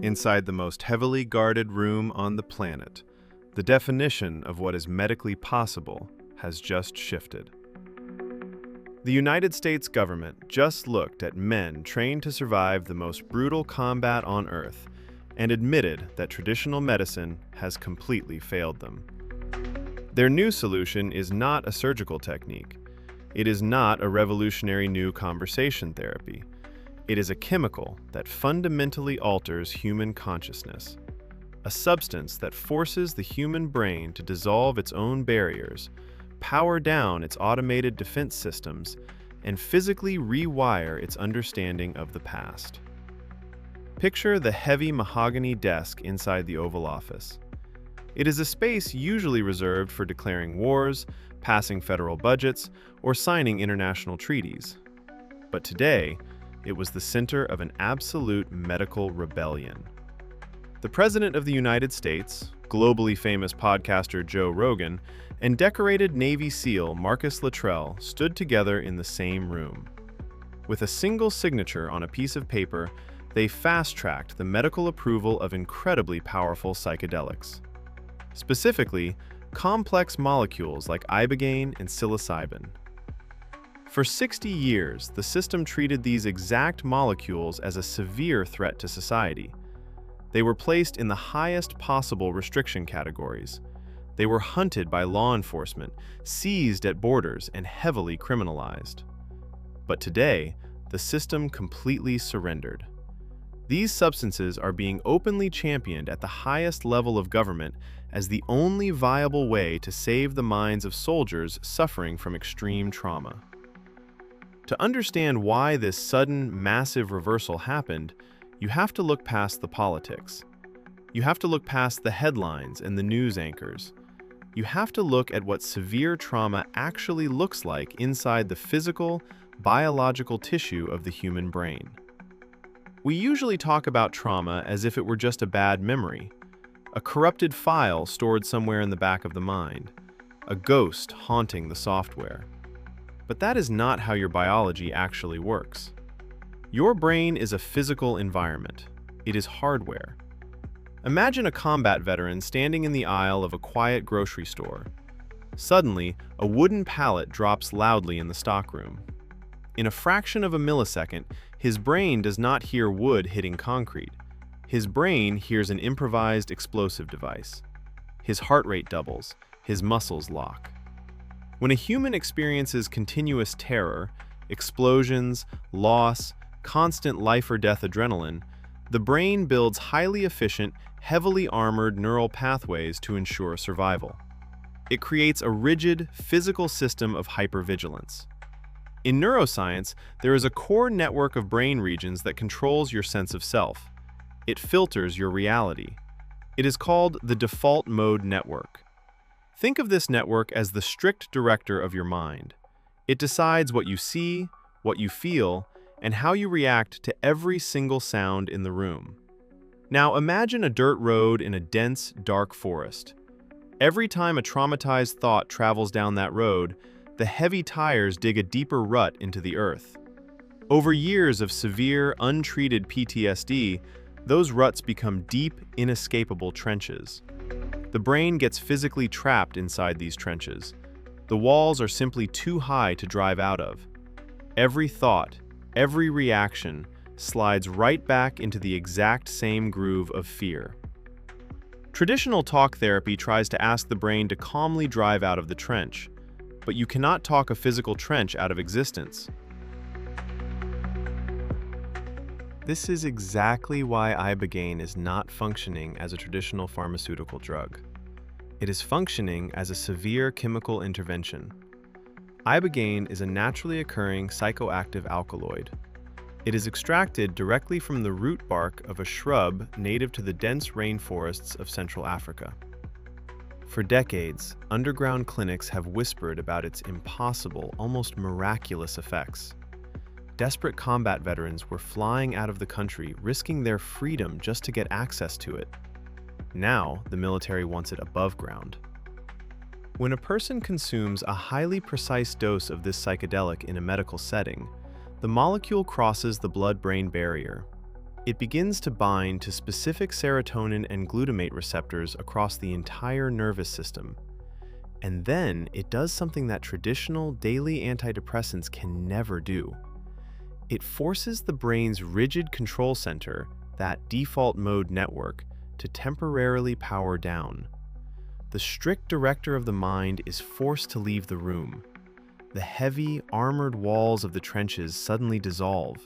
Inside the most heavily guarded room on the planet, the definition of what is medically possible has just shifted. The United States government just looked at men trained to survive the most brutal combat on Earth and admitted that traditional medicine has completely failed them. Their new solution is not a surgical technique. It is not a revolutionary new conversation therapy. It is a chemical that fundamentally alters human consciousness, a substance that forces the human brain to dissolve its own barriers, power down its automated defense systems, and physically rewire its understanding of the past. Picture the heavy mahogany desk inside the Oval Office. It is a space usually reserved for declaring wars, passing federal budgets, or signing international treaties. But today, it was the center of an absolute medical rebellion. The President of the United States, globally famous podcaster Joe Rogan, and decorated Navy SEAL Marcus Luttrell stood together in the same room. With a single signature on a piece of paper, they fast-tracked the medical approval of incredibly powerful psychedelics. Specifically, complex molecules like Ibogaine and psilocybin. For 60 years, the system treated these exact molecules as a severe threat to society. They were placed in the highest possible restriction categories. They were hunted by law enforcement, seized at borders, and heavily criminalized. But today, the system completely surrendered. These substances are being openly championed at the highest level of government as the only viable way to save the minds of soldiers suffering from extreme trauma. To understand why this sudden, massive reversal happened, you have to look past the politics. You have to look past the headlines and the news anchors. You have to look at what severe trauma actually looks like inside the physical, biological tissue of the human brain. We usually talk about trauma as if it were just a bad memory, a corrupted file stored somewhere in the back of the mind, a ghost haunting the software. But that is not how your biology actually works. Your brain is a physical environment. It is hardware. Imagine a combat veteran standing in the aisle of a quiet grocery store. Suddenly, a wooden pallet drops loudly in the stockroom. In a fraction of a millisecond, his brain does not hear wood hitting concrete. His brain hears an improvised explosive device. His heart rate doubles. His muscles lock. When a human experiences continuous terror, explosions, loss, constant life-or-death adrenaline, the brain builds highly efficient, heavily armored neural pathways to ensure survival. It creates a rigid, physical system of hypervigilance. In neuroscience, there is a core network of brain regions that controls your sense of self. It filters your reality. It is called the default mode network. Think of this network as the strict director of your mind. It decides what you see, what you feel, and how you react to every single sound in the room. Now imagine a dirt road in a dense, dark forest. Every time a traumatized thought travels down that road, the heavy tires dig a deeper rut into the earth. Over years of severe, untreated PTSD, those ruts become deep, inescapable trenches. The brain gets physically trapped inside these trenches. The walls are simply too high to drive out of. Every thought, every reaction slides right back into the exact same groove of fear. Traditional talk therapy tries to ask the brain to calmly drive out of the trench, but you cannot talk a physical trench out of existence. This is exactly why Ibogaine is not functioning as a traditional pharmaceutical drug. It is functioning as a severe chemical intervention. Ibogaine is a naturally occurring psychoactive alkaloid. It is extracted directly from the root bark of a shrub native to the dense rainforests of Central Africa. For decades, underground clinics have whispered about its impossible, almost miraculous effects. Desperate combat veterans were flying out of the country, risking their freedom just to get access to it. Now, the military wants it above ground. When a person consumes a highly precise dose of this psychedelic in a medical setting, the molecule crosses the blood-brain barrier. It begins to bind to specific serotonin and glutamate receptors across the entire nervous system. And then it does something that traditional daily antidepressants can never do. It forces the brain's rigid control center, that default mode network, to temporarily power down. The strict director of the mind is forced to leave the room. The heavy, armored walls of the trenches suddenly dissolve.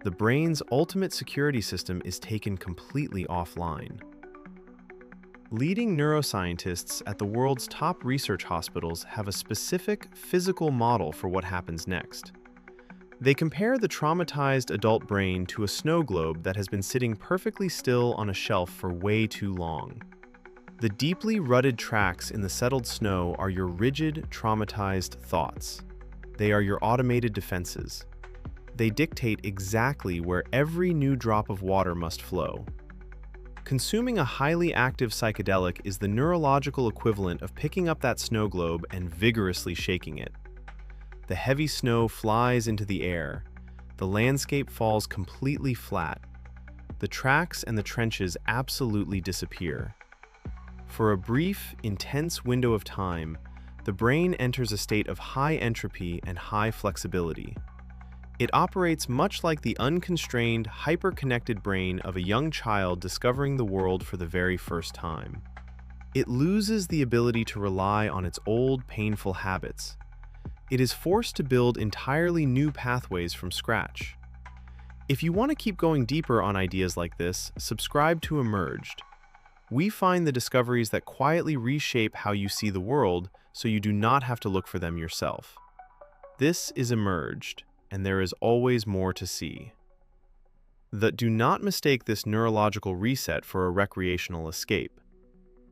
The brain's ultimate security system is taken completely offline. Leading neuroscientists at the world's top research hospitals have a specific physical model for what happens next. They compare the traumatized adult brain to a snow globe that has been sitting perfectly still on a shelf for way too long. The deeply rutted tracks in the settled snow are your rigid, traumatized thoughts. They are your automated defenses. They dictate exactly where every new drop of water must flow. Consuming a highly active psychedelic is the neurological equivalent of picking up that snow globe and vigorously shaking it. The heavy snow flies into the air. The landscape falls completely flat. The tracks and the trenches absolutely disappear. For a brief, intense window of time, the brain enters a state of high entropy and high flexibility. It operates much like the unconstrained, hyper-connected brain of a young child discovering the world for the very first time. It loses the ability to rely on its old, painful habits. It is forced to build entirely new pathways from scratch. If you want to keep going deeper on ideas like this, subscribe to Emerged. We find the discoveries that quietly reshape how you see the world so you do not have to look for them yourself. This is Emerged, and there is always more to see. Do not mistake this neurological reset for a recreational escape.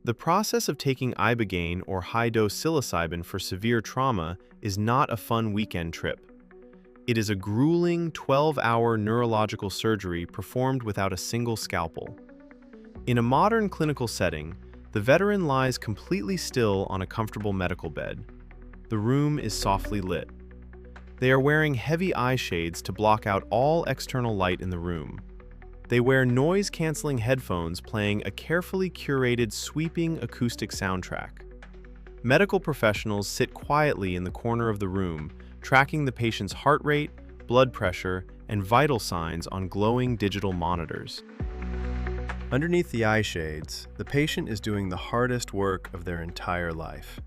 The process of taking Ibogaine or high-dose psilocybin for severe trauma is not a fun weekend trip. It is a grueling 12-hour neurological surgery performed without a single scalpel. In a modern clinical setting, the veteran lies completely still on a comfortable medical bed. The room is softly lit. They are wearing heavy eye shades to block out all external light in the room. They wear noise-canceling headphones playing a carefully curated, sweeping acoustic soundtrack. Medical professionals sit quietly in the corner of the room, tracking the patient's heart rate, blood pressure, and vital signs on glowing digital monitors. Underneath the eye shades, the patient is doing the hardest work of their entire life.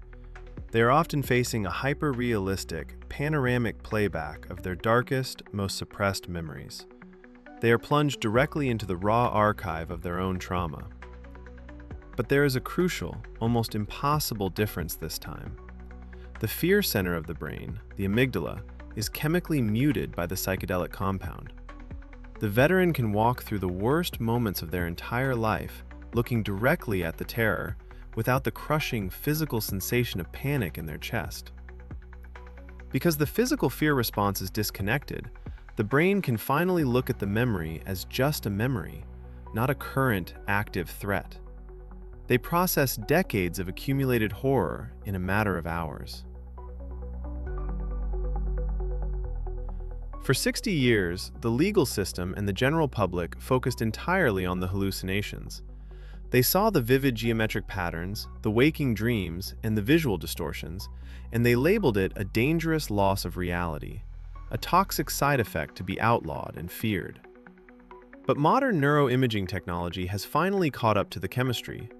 They are often facing a hyper-realistic, panoramic playback of their darkest, most suppressed memories. They are plunged directly into the raw archive of their own trauma. But there is a crucial, almost impossible difference this time. The fear center of the brain, the amygdala, is chemically muted by the psychedelic compound. The veteran can walk through the worst moments of their entire life, looking directly at the terror, without the crushing physical sensation of panic in their chest. Because the physical fear response is disconnected, the brain can finally look at the memory as just a memory, not a current, active threat. They process decades of accumulated horror in a matter of hours. For 60 years, the legal system and the general public focused entirely on the hallucinations. They saw the vivid geometric patterns, the waking dreams, and the visual distortions, and they labeled it a dangerous loss of reality, a toxic side effect to be outlawed and feared. But modern neuroimaging technology has finally caught up to the chemistry.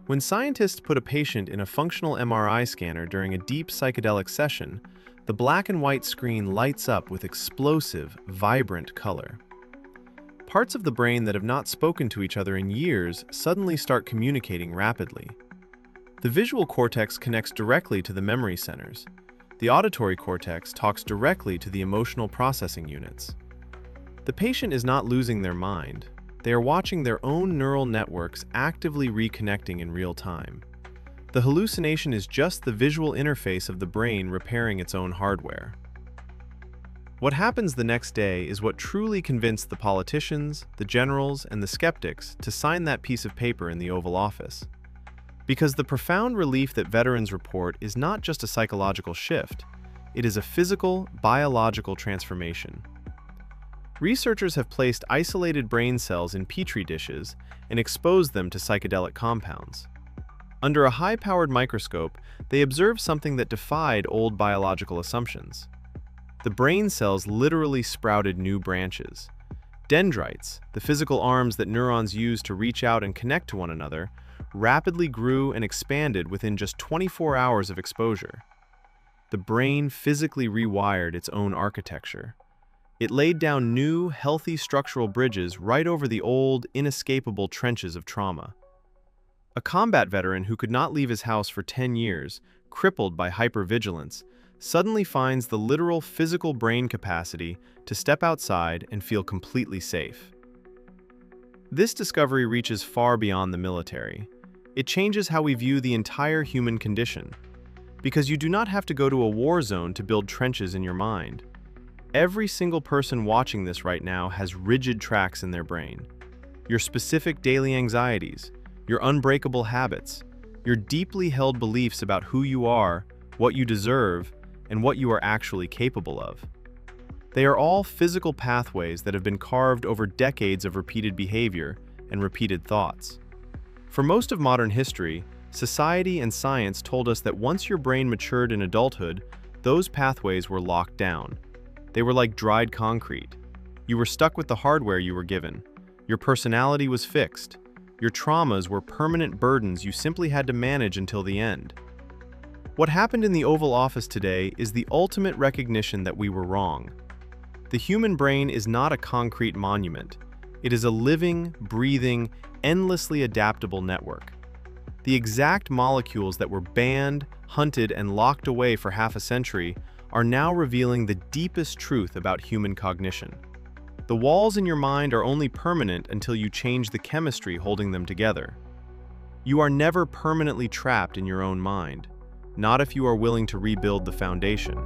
When scientists put a patient in a functional MRI scanner during a deep psychedelic session, the black and white screen lights up with explosive, vibrant color. Parts of the brain that have not spoken to each other in years suddenly start communicating rapidly. The visual cortex connects directly to the memory centers. The auditory cortex talks directly to the emotional processing units. The patient is not losing their mind. They are watching their own neural networks actively reconnecting in real time. The hallucination is just the visual interface of the brain repairing its own hardware. What happens the next day is what truly convinced the politicians, the generals, and the skeptics to sign that piece of paper in the Oval Office. Because the profound relief that veterans report is not just a psychological shift, it is a physical, biological transformation. Researchers have placed isolated brain cells in petri dishes and exposed them to psychedelic compounds. Under a high-powered microscope, they observed something that defied old biological assumptions. The brain cells literally sprouted new branches. Dendrites, the physical arms that neurons use to reach out and connect to one another, rapidly grew and expanded within just 24 hours of exposure. The brain physically rewired its own architecture. It laid down new, healthy structural bridges right over the old, inescapable trenches of trauma. A combat veteran who could not leave his house for 10 years, crippled by hypervigilance, suddenly finds the literal physical brain capacity to step outside and feel completely safe. This discovery reaches far beyond the military. It changes how we view the entire human condition. Because you do not have to go to a war zone to build trenches in your mind. Every single person watching this right now has rigid tracks in their brain. Your specific daily anxieties, your unbreakable habits, your deeply held beliefs about who you are, what you deserve, and what you are actually capable of. They are all physical pathways that have been carved over decades of repeated behavior and repeated thoughts. For most of modern history, society and science told us that once your brain matured in adulthood, those pathways were locked down. They were like dried concrete. You were stuck with the hardware you were given. Your personality was fixed. Your traumas were permanent burdens you simply had to manage until the end. What happened in the Oval Office today is the ultimate recognition that we were wrong. The human brain is not a concrete monument. It is a living, breathing, endlessly adaptable network. The exact molecules that were banned, hunted, and locked away for half a century are now revealing the deepest truth about human cognition. The walls in your mind are only permanent until you change the chemistry holding them together. You are never permanently trapped in your own mind, not if you are willing to rebuild the foundation.